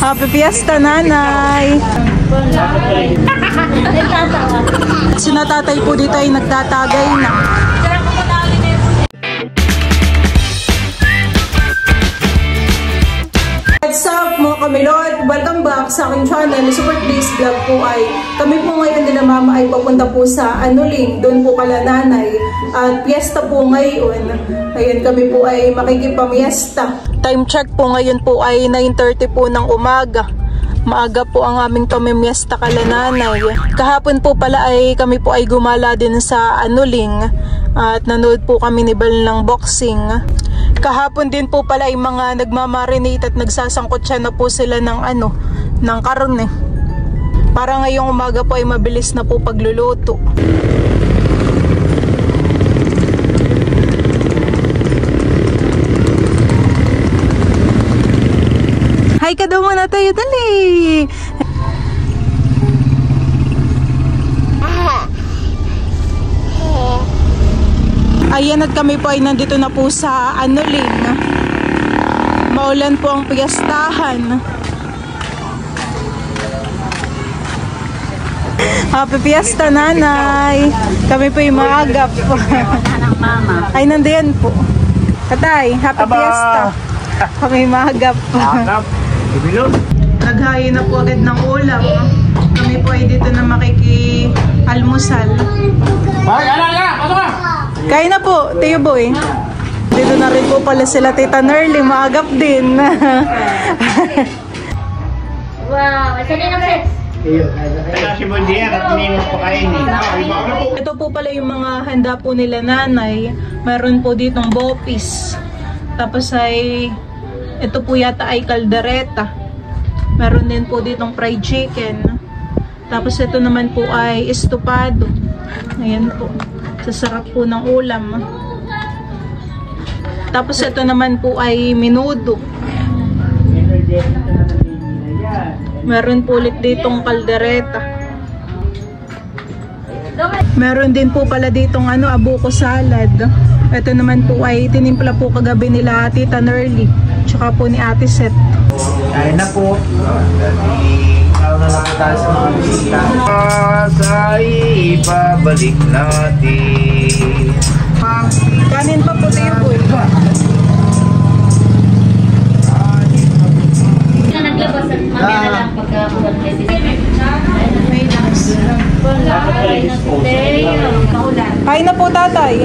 Happy Fiesta, Nanay! Si natatay po dito ay nagtatagay na. What's up mga kamilot? Welcome back sa aking channel. Super Please Vlog po ay kami po ngayon din na mama ay papunta po sa Anuling, doon po kala nanay. At piyesta po ngayon. Ngayon kami po ay makikipamiesta. Time check po ngayon po ay 9:30 po ng umaga. Maaga po ang aming pamimiesta kala nanay. Kahapon po pala ay kami po ay gumala din sa Anuling. At nanood po kami ni Bal ng boxing. Kahapon din po pala ay mga nagmamarinate at nagsasangkot siya na po sila ng ng karne. Para ngayong umaga po ay mabilis na po pagluluto. Hi ka daw muna tayo, dali! Ayan at kami po ay nandito na po sa Anuling. Maulan po ang piyestahan. Happy Fiesta, Nanay! Kami po yung maagap. Ay, nandiyan po. Tatay, Happy Fiesta. Kami maagap. Naghayo na po agad ng ulam. Kami po ay dito na makiki-almusal. Pasok ka! Kain na po, Tio Boy. Dito na rin po pala sila Tita Nerly, maagap din. Wow, asa din ang sex? Ito po pala yung mga handa po nila nanay. Mayroon po ditong bopis. Tapos ay, ito po yata ay kaldereta. Meron din po ditong fried chicken. Tapos ito naman po ay estopado. Ayan po. Sasarap po ng ulam. Tapos ito naman po ay menudo. Meron po ulit ditong kaldereta. Meron din po pala ditong abuko salad. Ito naman po ay tinimpla po kagabi nila Tita Nerly. Tsaka po ni Ate Seth. Kaya na po. Ikaw na lang tayo sa mga bisita. Ay, ibabalik natin. Kanin pa po tayo po. Naglabas at mamaya na lang pagkakuhan kayo. Kain na po tatay.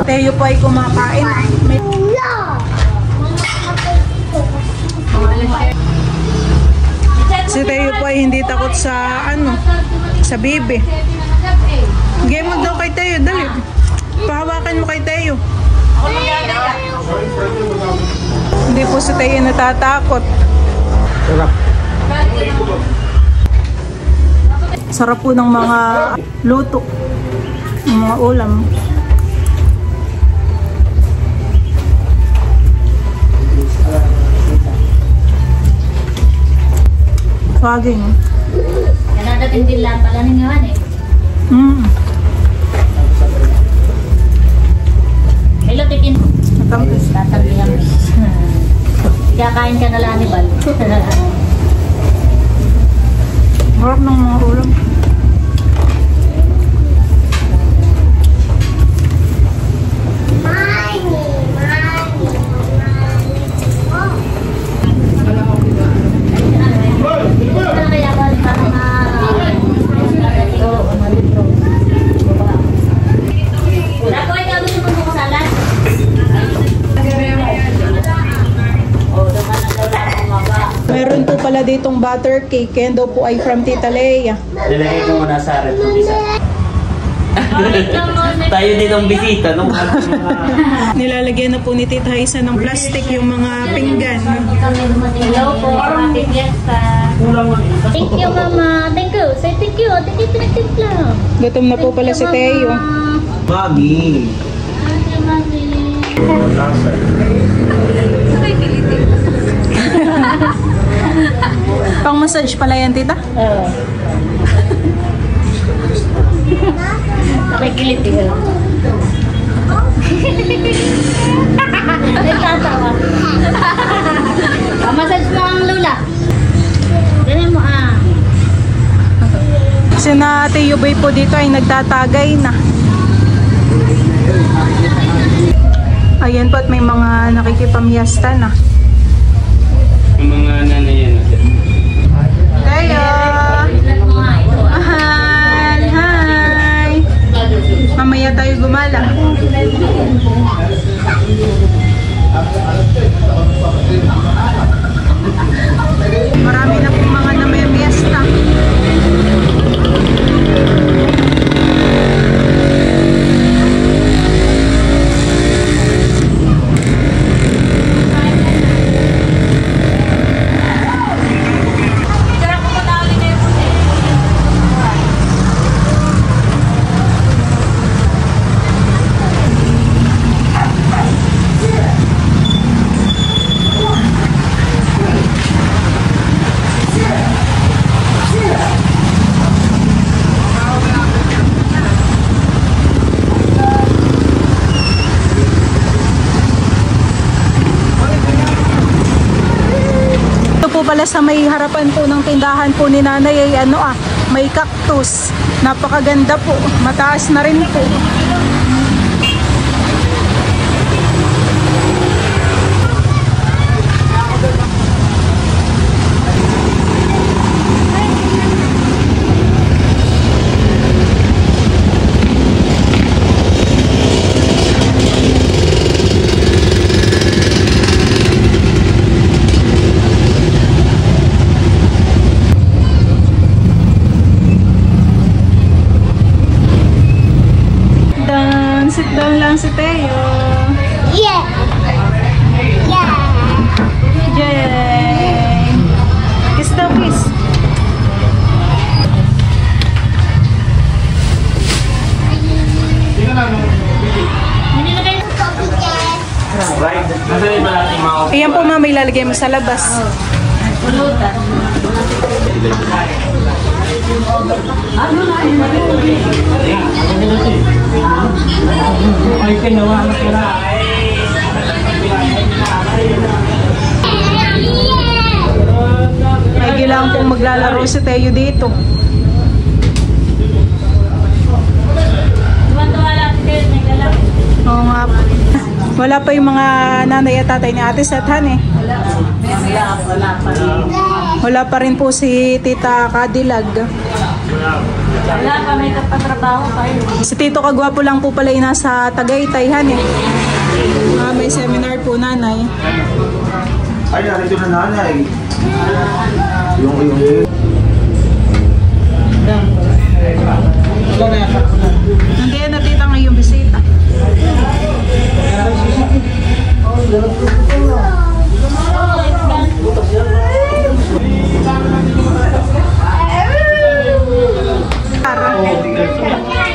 Teo po ay kumakain. Si Teo po ay hindi takot sa sa bibi. Game mo daw kay Teo, dali. Pahawakan mo kay Teo. Hindi po si Teo natatakot. Sarap po ng mga luto, ng mga ulam. Saging. Kanadating din lang pala ng ngawan eh. Hello, tikin. Matamis. Tatabihan mo. Kakain ka na lang ni Bal. Harap ng mga ulam. Meron po pala ditong butter cake. Yan daw po ay from Tita Leia. Nilagay ko muna sa red ng isa. Tayo din ang bisita. Nilalagyan na po ni Tita Haisa ng plastic yung mga pinggan. Hello po, happy fiesta. Thank you, Mama. Thank you. Say thank you. Thank you, thank you. Gutom na po pala si Teo. Mami. Pang massage pala yan, Tita? Oo. Nakikilit eh. Nagtatawa. Massage Sina Ate Yubay po dito ay nagtatagay na. Ayan po at may mga nakikipamiyasta na. Yung mga nanay yan. Tayo! Mahal! Hi! Mamaya tayo gumala. Marami na pong mga namimiyasta. Pala sa may harapan po ng tindahan po ni nanay ay may cactus. Napakaganda po. Mataas na rin po. Sit down lang si Teo. Yeah. Yeah. Yay! Kiss daw, kiss. Ayan po mama, ilalagay mo sa labas. Pulutan. May kailangan pong maglalaro si Teo dito. Oo nga po. Wala pa yung mga nanay at tatay ni Ate Sethan eh. Wala pa rin po si Tita Kadilag. Wala pa, may kapatrabaho pa yun. Si Tito Kagwapo lang po pala yung nasa Tagaytay eh. May seminar po nanay. Ay, narito na nanay. Yung. Nandiyan na tita ngayong bisita.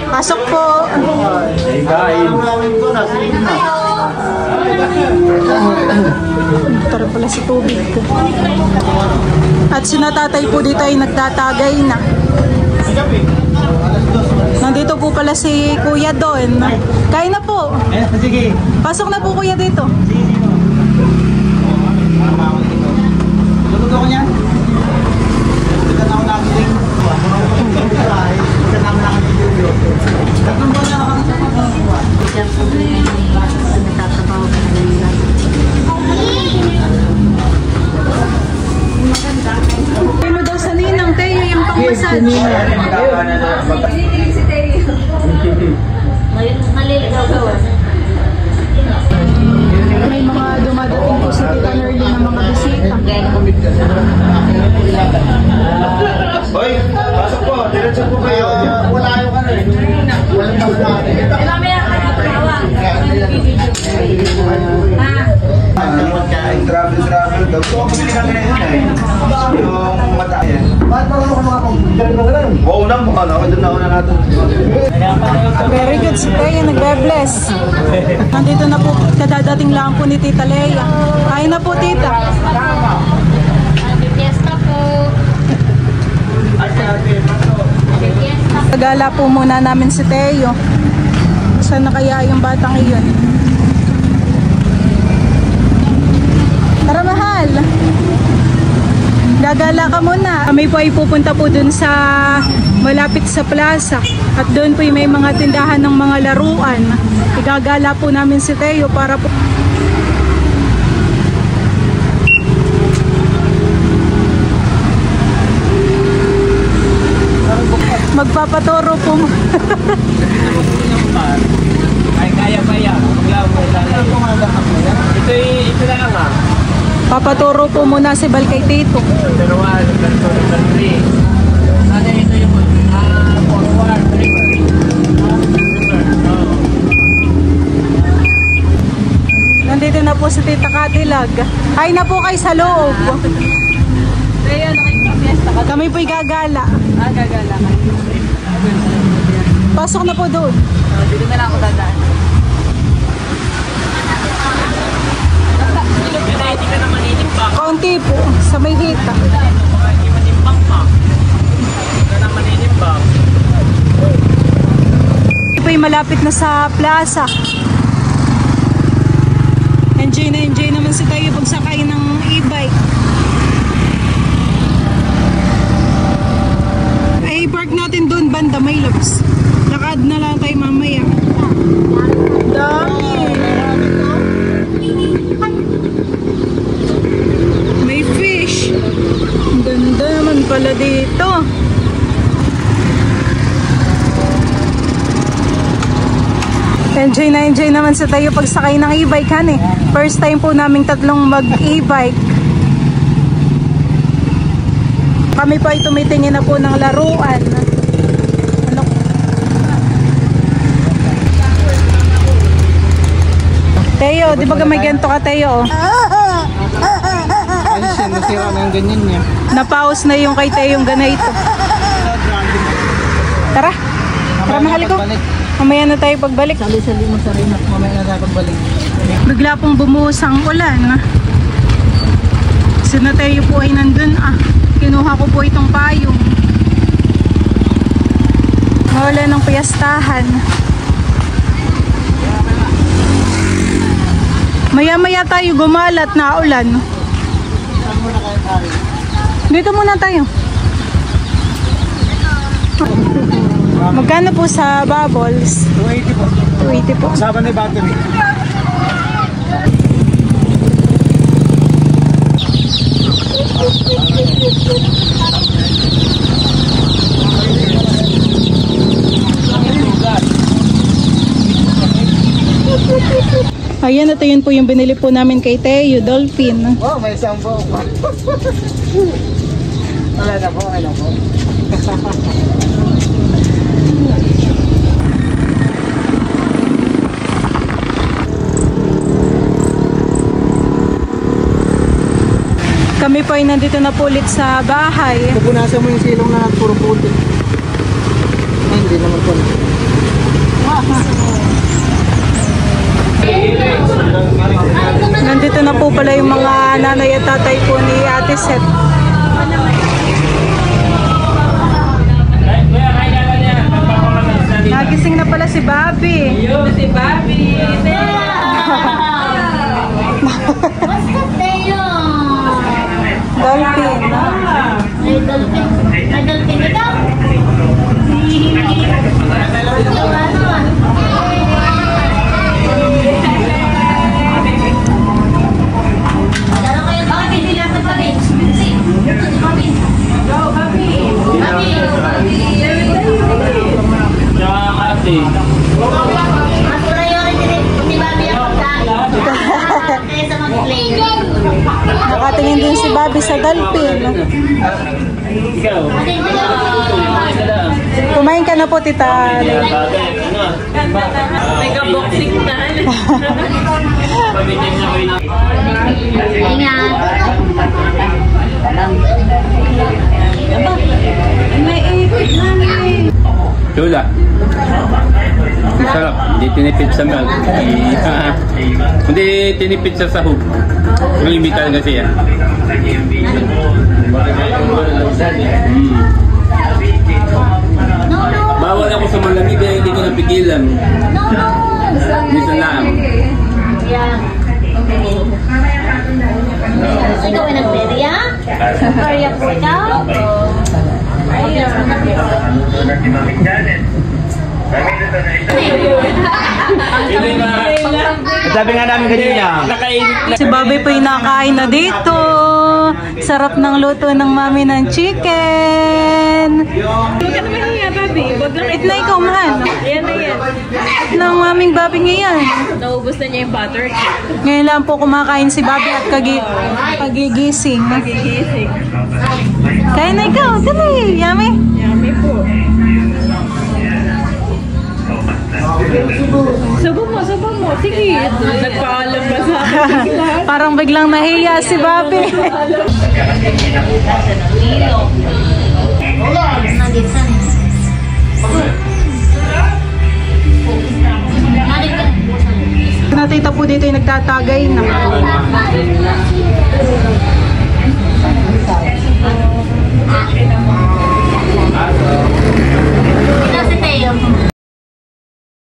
Pasok po. Tara pala si tubig ko. At sinatatay po dito ay nagtatagay na. Nandito po pala si Kuya Don. Kain na po. Sige. Pasok na po Kuya dito. Lugod ako niyan. Ito na ako nakiling. Ano daw sa ninang Teo yung pang-massage? Si Teo. Maliligaw gawan. May mga dumadating po si Tita Nerly ng mga bisita. Hoy, pasok po. Diretso po kayo. Wala yung Walang Mamaya ka na tawag. Travel daw. So, bumili kami na yun eh. Yung mata yan. Bakit ba ako mga pang-galing na gano'n? Oo na, mukha na. Doon na natin. Very good si Teo, nagbe-bless. Nandito na po, kadadating lang po ni Tita Leia. Kain na po Tita. Happy Fiesta po. Happy Fiesta. Pagala po muna namin si Teo. Saan na kaya yung batang iyon? Tara mahal. Gagala ka muna. Kami po ay pupunta po dun sa malapit sa plaza. At doon po may mga tindahan ng mga laruan. Igagala po namin si Teo para po... Magpapaturo po. Ay, kaya pa yan. Ito na lang ah. Papaturo po muna si Bal kay Tito. Number 1, number 2, number 3. Ano ito yung forward, reverse. Nandito na po si Tita Katilag. Ay na po kayo sa loob. Kami po'y gagala. Gagala ka. Pasok na po doon. Dito na lang ako dadaan. Hindi ka na maninimbang. Kaunti po, sa may hita. Hindi manimbang pa. Hindi ka na maninimbang. Ito po'y malapit na sa plaza. Enjoy naman si Tayo pagsakay ng e-bike. Ay, park natin doon banda, may labs. Lakad na lang tayo mamaya. Dami. May fish. Ang ganda naman pala dito. Enjoy naman sa Tayo pagsakay ng e-bike han eh. First time po naming tatlong mag e-bike. Kami po ay tumitingin na po ng laruan. Ano? Teo, di ba may ganito ka Teo? Ay, siya nasira na yung ganyan niya. Napause na yung kay Teo yung ganito. Tara. Tara mahal ko. Mamaya na tayo pagbalik. Sali-sali mo sa rin at mamaya na tayo pagbalik. Bigla pong bumuhos ang ulan. Sina Teo po ay nandun kinuha ko po itong payong. Mawala ng piyastahan. Maya-maya tayo gumalat na ulan. Dito muna tayo. Magkano po sa bubbles? 280 po. 280 po. Kasama na yung battery. Ayan, ito yun po yung binili po namin kay Teo, dolphin. Wow, may isang po. Wala na po, wala po. Kami po ay nandito na po ulit sa bahay. Pupunasan mo yung silong na puro puti. Ay, hindi naman po. Nandito na po pala yung mga nanay at tatay po ni Ate Seth. Nagising na pala si Bobby. Si Bobby. Basta Teo. Dolphin. May dolphin. May dolphin ikaw? Mas priority rin si Bobby ang pagkain. Kaysa mag-play. Nakatingin din si Bobby sa dolphin. Ikaw. Kumain ka na po, Tita. Nag-boxing na. Ingat. May ikot na. Lula. Sarap. Hindi tinipid sa milk. Hindi tinipid sa sahog. Chemical kasi yan. Bawal ako sa malamig kaya hindi ko napigilan. Minsan lang. Yeah. Ikaw ay nag-berry, ha? Korea po ikaw? Sabi nga namin kanina. Si Bobby po yung nakain na dito. Sarap ng luto ng mami ng chicken. Huwag ka naman hiya, Bobby. Huwag lang Wait na ikaw, mahal. Ayan na yan. Ng maming Bobby ngayon. Naubos na niya yung butter. Ngayon lang po kumakain si Bobby at pagigising. Gigising. Kain na ikaw. Dali. Yummy. Yummy po. Subo mo. Sige. Nagpaalam pa sa akin. Parang biglang nahiya si Bobby. Natita po dito yung nagtatagay na.